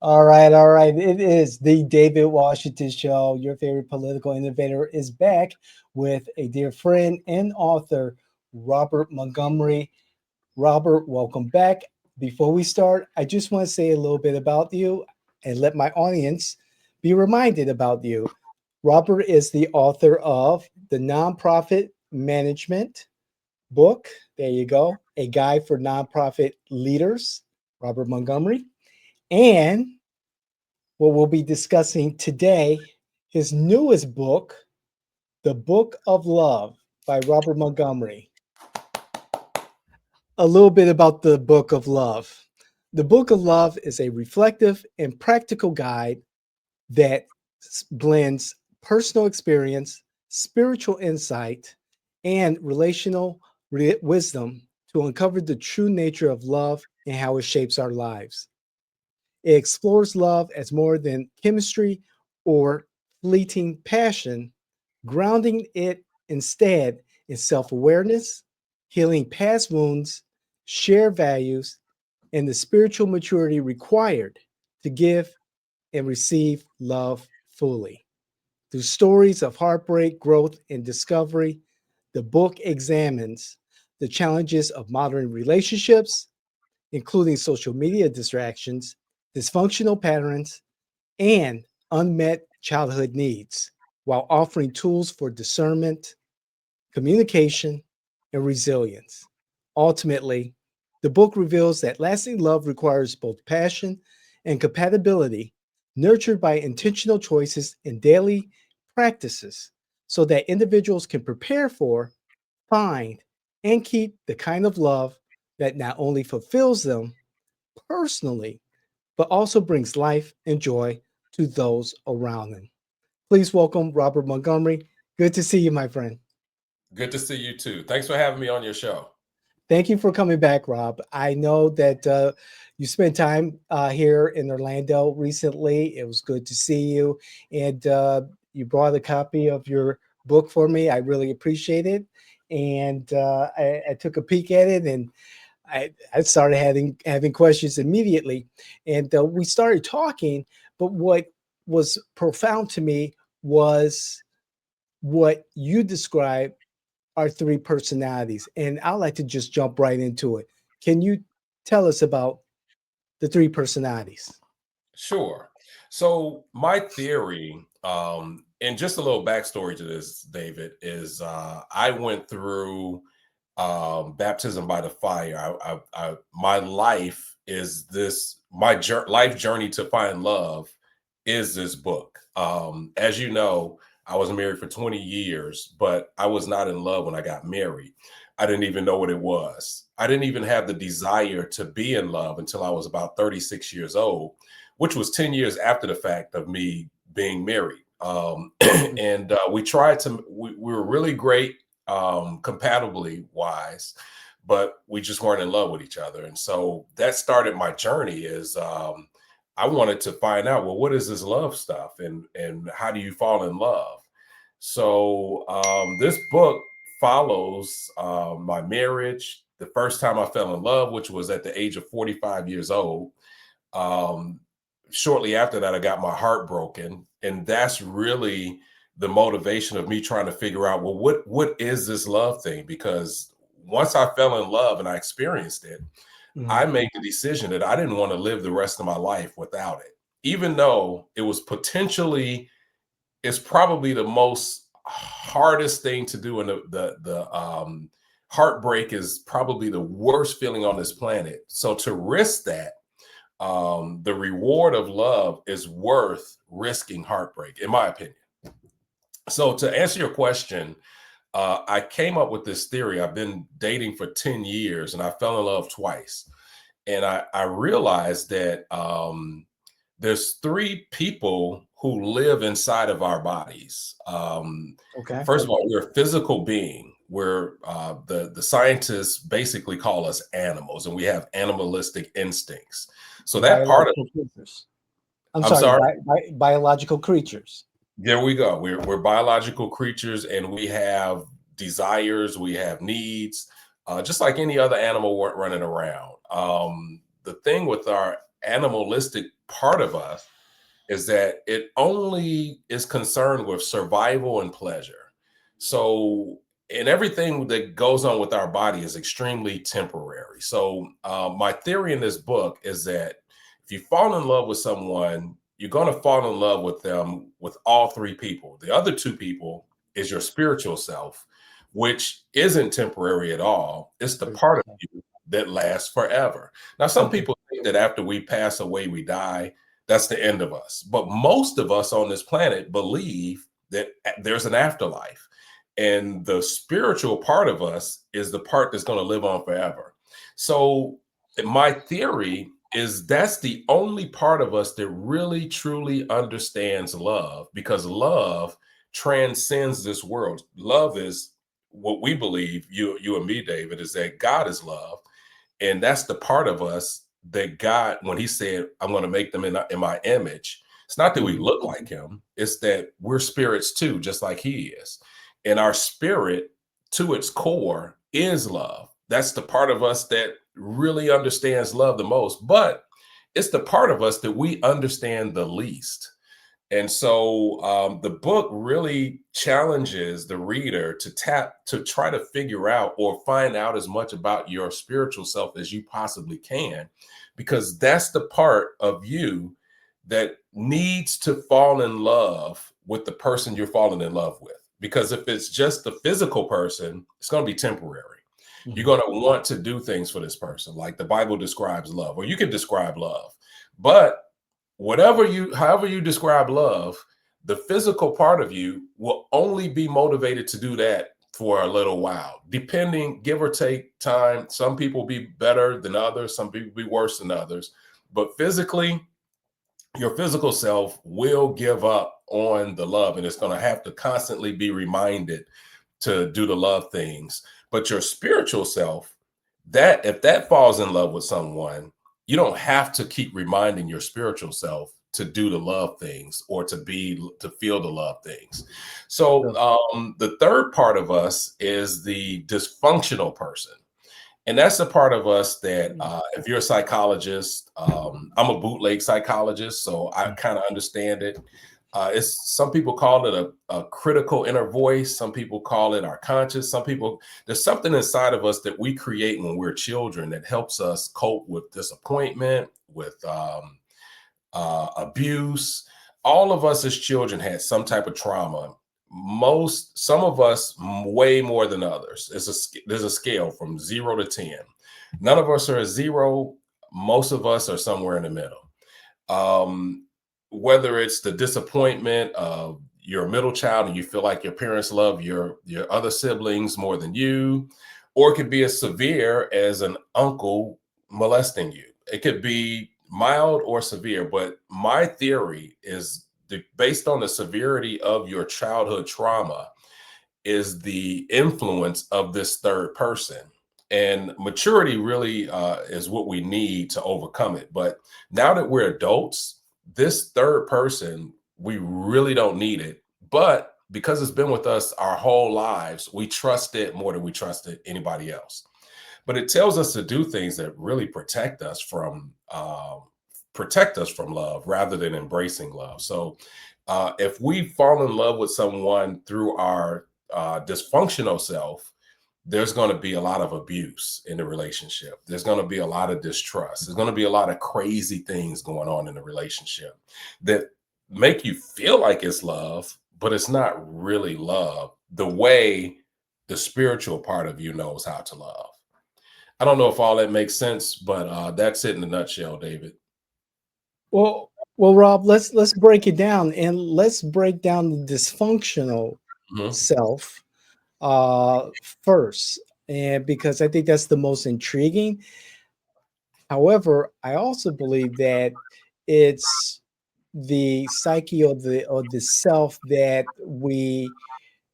All right, all right. It is the David Washington Show. Your favorite political innovator is back with a dear friend and author, Robert Montgomery. Robert, welcome back. Before we start, I just want to say a little bit about you and let my audience be reminded about you. Robert is the author of the Nonprofit Management book. There you go. A Guide for Nonprofit Leaders, Robert Montgomery. And what we'll be discussing today, his newest book, The Book of Love by Robert Montgomery. A little bit about the Book of Love. The Book of Love is a reflective and practical guide that blends personal experience, spiritual insight, and relational wisdom to uncover the true nature of love and how it shapes our lives. It explores love as more than chemistry or fleeting passion, grounding it instead in self awareness, healing past wounds, shared values, and the spiritual maturity required to give and receive love fully. Through stories of heartbreak, growth, and discovery, the book examines the challenges of modern relationships, including social media distractions, dysfunctional patterns, and unmet childhood needs, while offering tools for discernment, communication, and resilience. Ultimately, the book reveals that lasting love requires both passion and compatibility, nurtured by intentional choices and daily practices, so that individuals can prepare for, find, and keep the kind of love that not only fulfills them personally, but also brings life and joy to those around them. Please welcome Robert Montgomery. Good to see you, my friend. Good to see you too. Thanks for having me on your show. Thank you for coming back, Rob. I know that you spent time here in Orlando recently. It was good to see you. And you brought a copy of your book for me. I really appreciate it. And I took a peek at it, and I started having questions immediately. And we started talking. But what was profound to me was what you described are three personalities. And I'd like to just jump right into it. Can you tell us about the three personalities? Sure. So my theory, and just a little backstory to this, David, is I went through baptism by the fire. My life is this. My life journey to find love is this book. As you know, I was married for 20 years, but I was not in love when I got married. I didn't even know what it was. I didn't even have the desire to be in love until I was about 36 years old, which was 10 years after the fact of me being married. And we tried to, we were really great, compatibly wise, but we just weren't in love with each other. And so that started my journey is, I wanted to find out, well, what is this love stuff and how do you fall in love? So this book follows my marriage, the first time I fell in love, which was at the age of 45 years old. Um, Shortly after that, I got my heart broken. And that's really the motivation of me trying to figure out, well, what is this love thing? Because once I fell in love and I experienced it, I made the decision that I didn't want to live the rest of my life without it, even though it was potentially, it's probably the most hardest thing to do. And the heartbreak is probably the worst feeling on this planet. So to risk that, the reward of love is worth risking heartbreak, in my opinion. So to answer your question, I came up with this theory. I've been dating for 10 years and I fell in love twice. And I realized that there's three people who live inside of our bodies. Okay. First of all, we're a physical being. We're the scientists basically call us animals, and we have animalistic instincts. So that part of Biological creatures. I'm sorry. Biological creatures. There we go. We're biological creatures, and we have desires, we have needs, just like any other animal running around. The thing with our animalistic part of us is that it only is concerned with survival and pleasure. So, and everything that goes on with our body is extremely temporary. So, my theory in this book is that if you fall in love with someone, you're going to fall in love with them with all three people. The other two people is your spiritual self, which isn't temporary at all. It's the part of you that lasts forever. Now, some Okay. people think that after we pass away, we die, that's the end of us. But most of us on this planet believe that there's an afterlife. And the spiritual part of us is the part that's going to live on forever. So, my theory is that's the only part of us that really truly understands love, because love transcends this world. Love is what we believe, you and me, David, is that God is love. And that's the part of us that God, when he said, I'm going to make them in my image, it's not that we Mhm. look like him, it's that we're spirits too, just like he is. And our spirit, to its core, is love. That's the part of us that really understands love the most, but it's the part of us that we understand the least. And so the book really challenges the reader to try to figure out or find out as much about your spiritual self as you possibly can, because that's the part of you that needs to fall in love with the person you're falling in love with. Because if it's just the physical person, it's going to be temporary. You're Mhm. going to want to do things for this person, like the Bible describes love, or you can describe love. But however you describe love, the physical part of you will only be motivated to do that for a little while, depending, give or take time. Some people be better than others, some people be worse than others. But physically, your physical self will give up on the love, and it's going to have to constantly be reminded to do the love things. But your spiritual self, that if that falls in love with someone, you don't have to keep reminding your spiritual self to do the love things or to feel the love things. So So, the third part of us is the dysfunctional person. And that's the part of us that, mm, if you're a psychologist, I'm a bootleg psychologist, so I mm, kind of understand it. It's some people call it a critical inner voice. Some people call it our conscious. Some people, there's something inside of us that we create when we're children that helps us cope with disappointment, with abuse. All of us as children had some type of trauma. Some of us way more than others. There's a scale from 0 to 10. None of us are a zero. Most of us are somewhere in the middle. Um, whether it's the disappointment of you're a middle child and you feel like your parents love your other siblings more than you, or it could be as severe as an uncle molesting you. It could be mild or severe, but my theory is based on the severity of your childhood trauma is the influence of this third person. And maturity really is what we need to overcome it. But now that we're adults, this third person, we really don't need it. But because it's been with us our whole lives, we trust it more than we trusted anybody else. But it tells us to do things that really protect us from love rather than embracing love. So if we fall in love with someone through our dysfunctional self, there's going to be a lot of abuse in the relationship. There's going to be a lot of distrust. There's going to be a lot of crazy things going on in the relationship that make you feel like it's love, but it's not really love the way the spiritual part of you knows how to love. I don't know if all that makes sense, but that's it in a nutshell, David. well, Rob, let's break it down, and let's break down the dysfunctional Mhm. self uh, first, and because I think that's the most intriguing. However, I also believe that it's the psyche of the self that we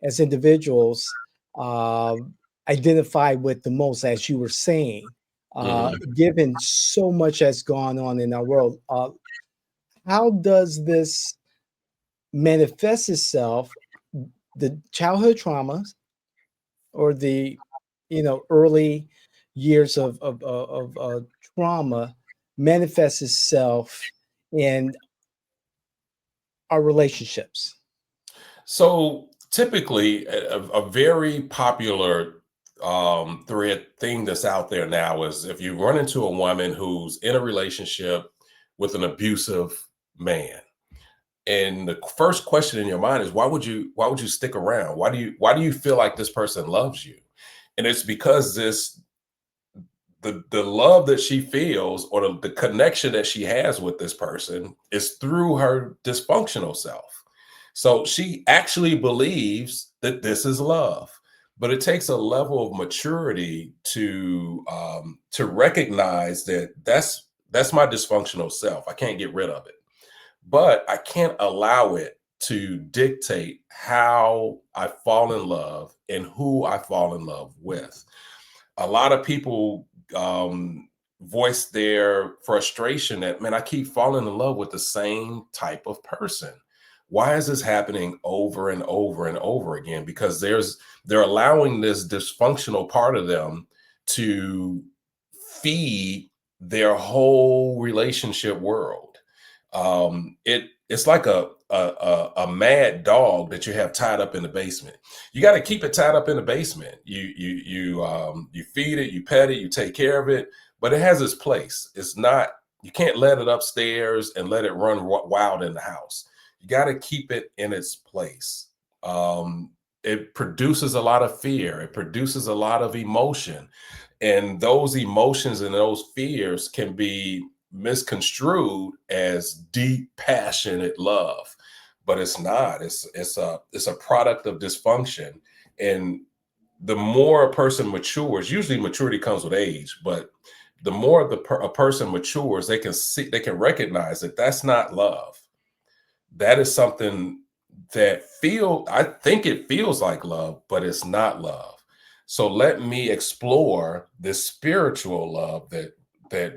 as individuals uh, identify with the most, as you were saying. Mhm. Given so much has gone on in our world, how does this manifests itself, the childhood traumas or the early years of trauma manifests itself in our relationships. So typically, a very popular thread thing that's out there now is if you run into a woman who's in a relationship with an abusive man, and the first question in your mind is why would you stick around? Why do you feel like this person loves you? And it's because the love that she feels, or the connection that she has with this person, is through her dysfunctional self. So she actually believes that this is love, but it takes a level of maturity to recognize that that's my dysfunctional self. I can't get rid of it, but I can't allow it to dictate how I fall in love and who I fall in love with. A lot of people voice their frustration that, man, I keep falling in love with the same type of person. Why is this happening over and over and over again? Because they're allowing this dysfunctional part of them to feed their whole relationship world. It's like a mad dog that you have tied up in the basement. You got to keep it tied up in the basement. You feed it, you pet it, you take care of it, but it has its place. It's not, you can't let it upstairs and let it run wild in the house. You got to keep it in its place. It produces a lot of fear. It produces a lot of emotion, and those emotions and those fears can be misconstrued as deep, passionate love, but it's not. It's a product of dysfunction. And the more a person matures, usually maturity comes with age, but the more a person matures, they can recognize that that's not love. That is something that I think it feels like love, but it's not love. So let me explore this spiritual love that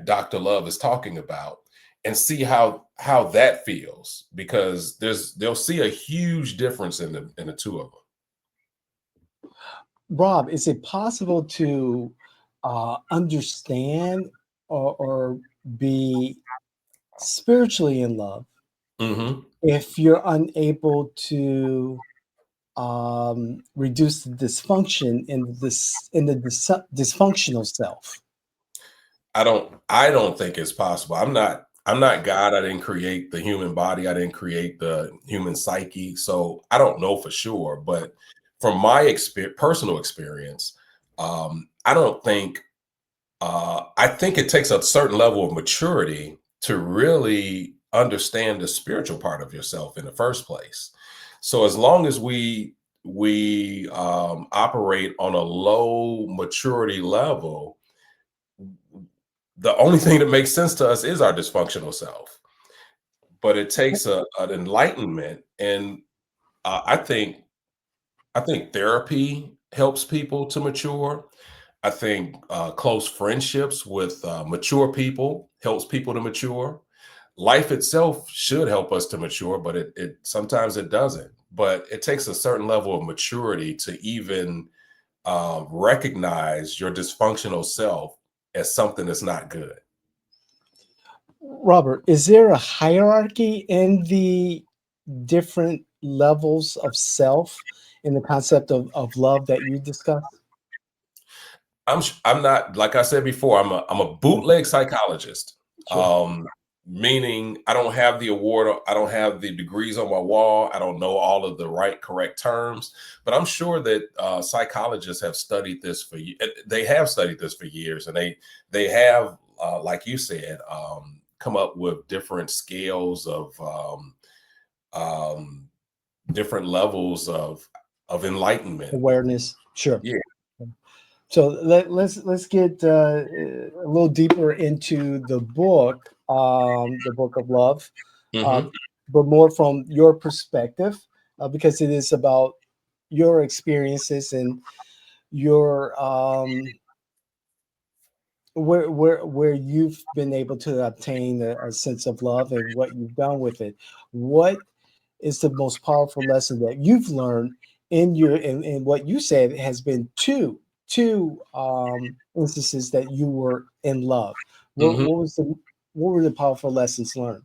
Dr. Love is talking about, and see how that feels, because they'll see a huge difference in the two of them. Rob, is it possible to understand or be spiritually in love Hmm. if you're unable to reduce the dysfunction in the dysfunctional self? I don't think it's possible. I'm not God. I didn't create the human body. I didn't create the human psyche. So I don't know for sure. But from my personal experience, I don't think I think it takes a certain level of maturity to really understand the spiritual part of yourself in the first place. So as long as we operate on a low maturity level, the only thing that makes sense to us is our dysfunctional self. But it takes an enlightenment, and I think therapy helps people to mature. I think close friendships with mature people helps people to mature. Life itself should help us to mature, but it sometimes it doesn't. But it takes a certain level of maturity to even recognize your dysfunctional self as something that's not good. Robert, is there a hierarchy in the different levels of self in the concept of love that you discussed? I'm not, like I said before, I'm a bootleg psychologist. Sure. Um, Meaning I don't have the award, I don't have the degrees on my wall, I don't know all of the right correct terms, but I'm sure that psychologists have studied this they have studied this for years, and they have, like you said, come up with different scales of um, different levels of enlightenment. Awareness. Sure. Yeah. So let's get a little deeper into the book of love, uh, Hmm. but more from your perspective, because it is about your experiences and your where you've been able to obtain a sense of love and what you've done with it. What is the most powerful lesson that you've learned in your in what you said has been two instances that you were in love. Mhm. What were the powerful lessons learned?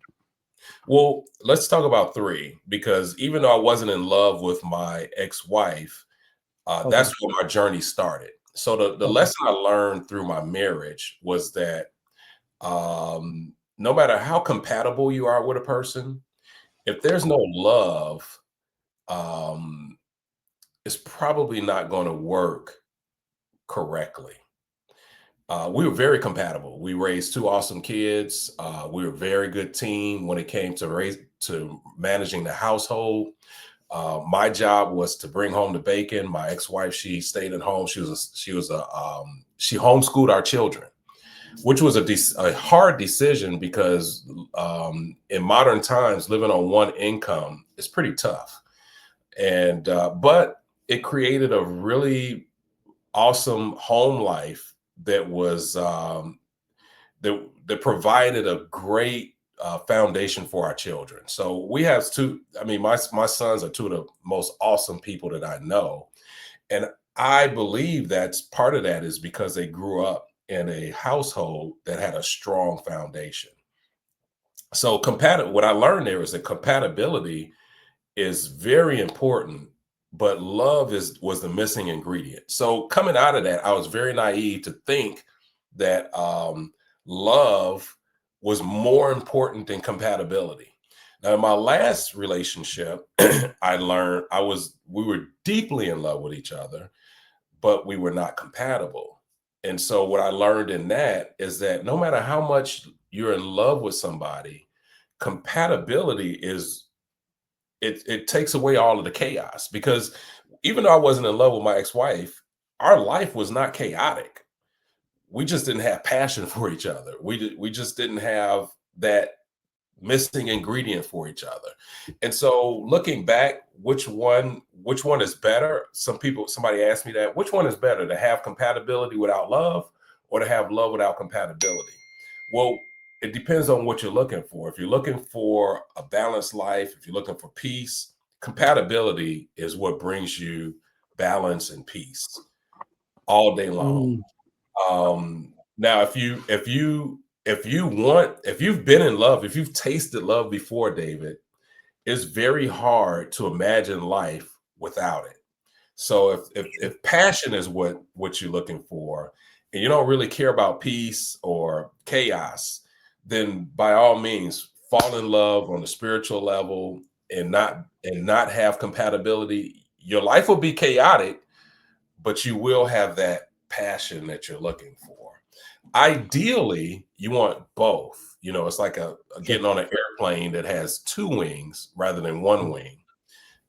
Well, let's talk about three because even though I wasn't in love with my ex-wife, Okay. that's where my journey started. So the Okay. lesson I learned through my marriage was that no matter how compatible you are with a person, if there's no love, um, it's probably not going to work correctly. We were very compatible. We raised two awesome kids. We were a very good team when it came to managing the household. My job was to bring home the bacon. My ex-wife, she stayed at home. She homeschooled our children, which was a hard decision because in modern times, living on one income is pretty tough. And but it created a really awesome home life that was that provided a great foundation for our children. So we have two. I mean, my sons are two of the most awesome people that I know, and I believe that's part of that is because they grew up in a household that had a strong foundation. So compatible. What I learned there is that compatibility is very important, but love is was the missing ingredient. So coming out of that, I was very naive to think that love was more important than compatibility. Now, in my last relationship, I learned I was we were deeply in love with each other, but we were not compatible. And so what I learned in that is that no matter how much you're in love with somebody, compatibility is it takes away all of the chaos because even though I wasn't in love with my ex-wife, our life was not chaotic. We just didn't have passion for each other. We just didn't have that missing ingredient for each other. And so looking back, which one is better? Somebody asked me that, which one is better to have compatibility without love or to have love without compatibility? Well, it depends on what you're looking for. If you're looking for a balanced life, if you're looking for peace, compatibility is what brings you balance and peace all day long. Mm, Now, if you've been in love, if you've tasted love before, David, it's very hard to imagine life without it. So if passion is what you're looking for, and you don't really care about peace or chaos, then by all means fall in love on the spiritual level and not have compatibility. Your life will be chaotic, but you will have that passion that you're looking for. Ideally, you want both. You know, it's like sure. getting on an airplane that has two wings rather than one wing.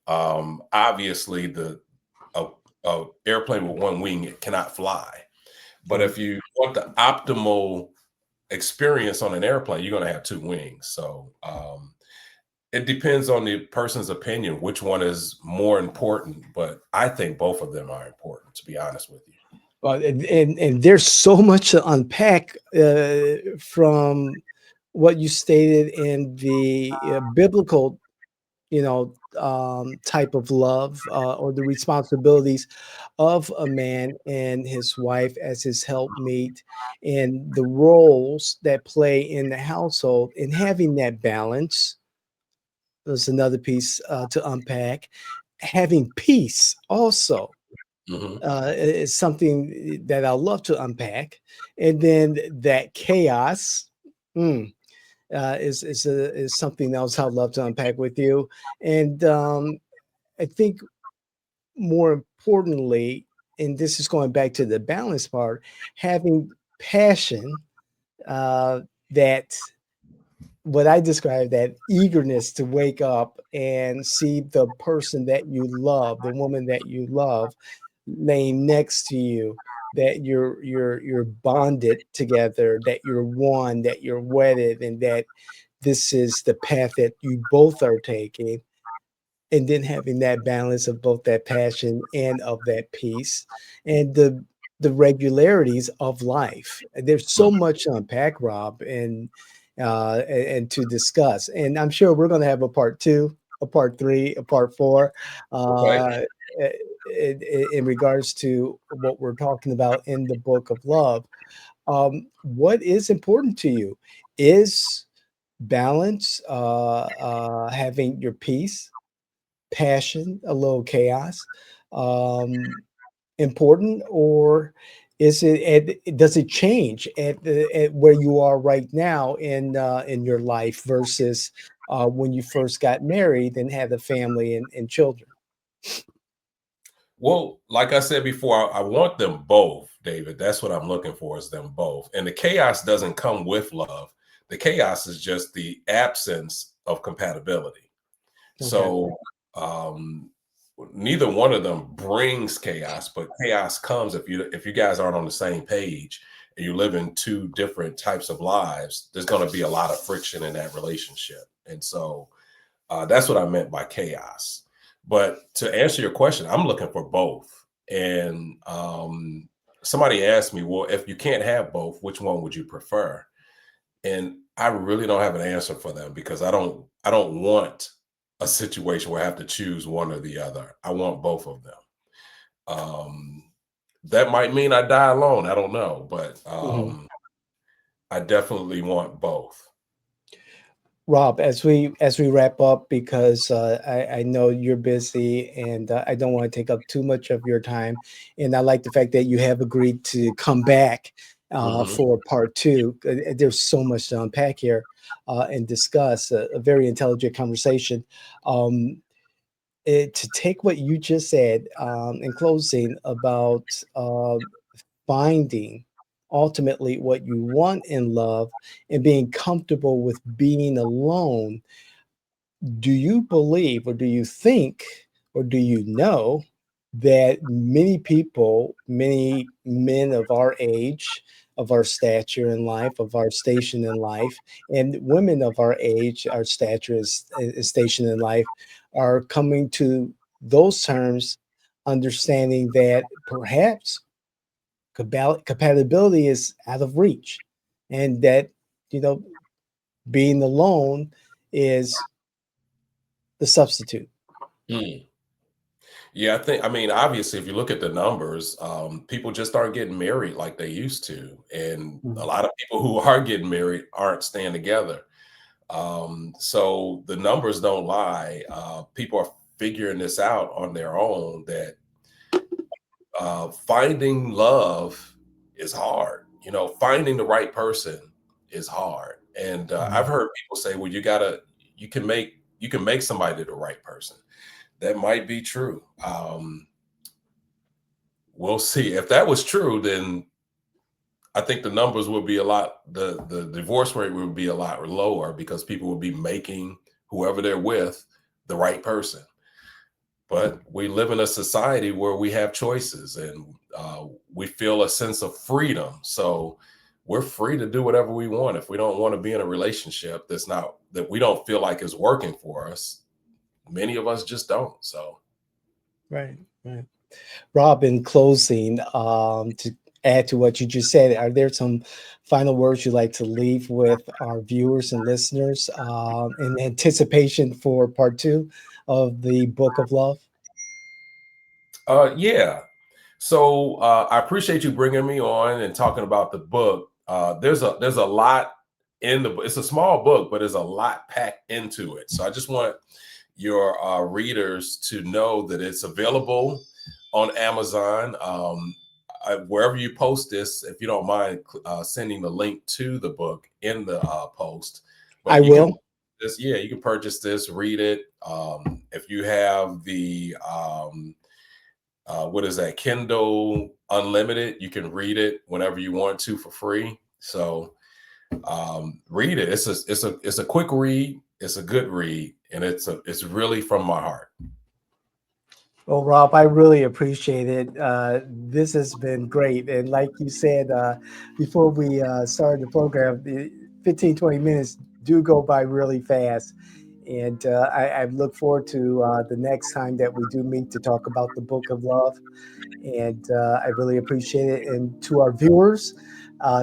Obviously, a, a airplane with one wing it cannot fly. But Right. if you want the optimal experience on an airplane, you're going to have two wings. So it depends on the person's opinion which one is more important. But I think both of them are important, to be honest with you. Well, and there's so much to unpack from what you stated in the biblical, type of love or the responsibilities of a man and his wife as his helpmate, and the roles that play in the household, and having that balance. There's another piece to unpack. Having peace also Hmm. is something that I love to unpack, and then that chaos mm, is something else I'd love to unpack with you. And I think more importantly, and this is going back to the balance part, having passion that what I describe that eagerness to wake up and see the person that you love, the woman that you love, laying next to you, that you're bonded together, that you're one, that you're wedded, and that this is the path that you both are taking, and then having that balance of both that passion and of that peace, and the regularities of life. There's so much to unpack, Rob, and to discuss, and I'm sure we're going to have a part two. a part three, a part four, Okay. uh, in regards to what we're talking about in the book of love. What is important to you? Is balance, having your peace, passion, a little chaos, um, important, or is it? Does it change at where you are right now in your life versus when you first got married and had a family and children? Well, like I said before, I want them both, David. That's what I'm looking for is them both. And the chaos doesn't come with love. The chaos is just the absence of compatibility. Okay. So um, neither one of them brings chaos, but chaos comes if you guys aren't on the same page and you live in two different types of lives. There's going to be a lot of friction in that relationship, and so that's what I meant by chaos. But to answer your question, I'm looking for both. And somebody asked me, well, if you can't have both, which one would you prefer? And I really don't have an answer for them because I don't want a situation where I have to choose one or the other. I want both of them. Um, that might mean I die alone. I don't know, but Mhm. I definitely want both. Rob, as we wrap up, because I know you're busy and I don't want to take up too much of your time, and I like the fact that you have agreed to come back Mhm. for part two. There's so much to unpack here and discuss. A very intelligent conversation. Um, to take what you just said in closing about finding ultimately what you want in love and being comfortable with being alone, do you believe or do you think or do you know that many people, many men of our age, of our stature in life, of our station in life, and women of our age, our stature is station in life, are coming to those terms, understanding that perhaps compatibility is out of reach, and that you know being alone is the substitute. Mm. Yeah, I mean, obviously, if you look at the numbers, people just aren't getting married like they used to. And a Mhm. lot of people who are getting married aren't staying together. So the numbers don't lie. People are figuring this out on their own that finding love is hard. You know, finding the right person is hard. And I've Mhm. heard people say, well, you can make somebody the right person. That might be true. We'll see. If that was true, then I think the numbers would be a lot the divorce rate would be a lot lower because people would be making whoever they're with the right person. But we live in a society where we have choices and we feel a sense of freedom. So we're free to do whatever we want. If we don't want to be in a relationship that we don't feel like is working for us, many of us just don't. So Right, right. Rob, in closing, to add to what you just said, are there some final words you'd like to leave with our viewers and listeners in anticipation for part two of the Book of Love? yeah. So I appreciate you bringing me on and talking about the book. There's a lot in the book. It's a small book, but there's a lot packed into it. So I just want your readers to know that it's available on Amazon. Wherever you post this, if you don't mind sending the link to the book in the post, I but you can will. this, yeah, you can purchase this, read it. If you have the what is that, Kindle Unlimited, you can read it whenever you want to for free. So read it. It's a quick read. It's a good read, and it's really from my heart. Well, Rob, I really appreciate it. This has been great. And like you said before we started the program, the 15, 20 minutes do go by really fast. And I look forward to the next time that we do meet to talk about the Book of Love. And I really appreciate it. And to our viewers,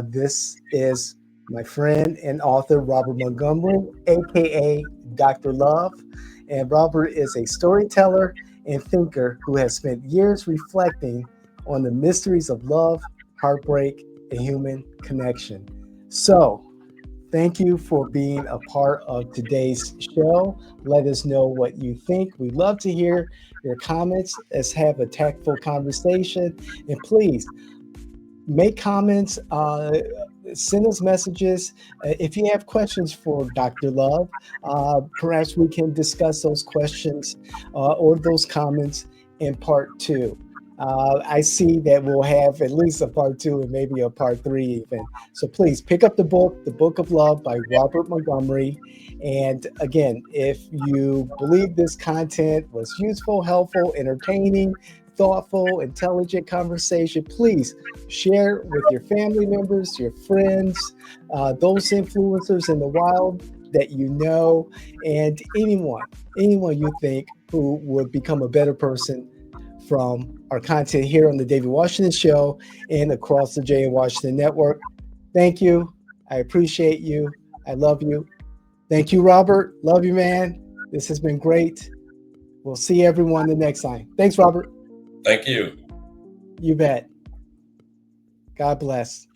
this is my friend and author, Robert Montgomery, AKA Dr. Love. And Robert is a storyteller and thinker who has spent years reflecting on the mysteries of love, heartbreak, and human connection. So, thank you for being a part of today's show. Let us know what you think. We love to hear your comments. Let's have a tactful conversation. And please make comments, send us messages. If you have questions for Dr. Love, perhaps we can discuss those questions or those comments in part two. I see that we'll have at least a part two and maybe a part three even. So please pick up the book, The Book of Love by Robert Montgomery. And again, if you believe this content was useful, helpful, entertaining, thoughtful, intelligent conversation, please share with your family members, your friends, those influencers in the wild that you know, and anyone you think who would become a better person from our content here on the David Washington Show and across the Jay and Washington Network. Thank you. I appreciate you. I love you. Thank you, Robert. Love you, man. This has been great. We'll see everyone the next time. Thanks, Robert. Thank you. You bet. God bless.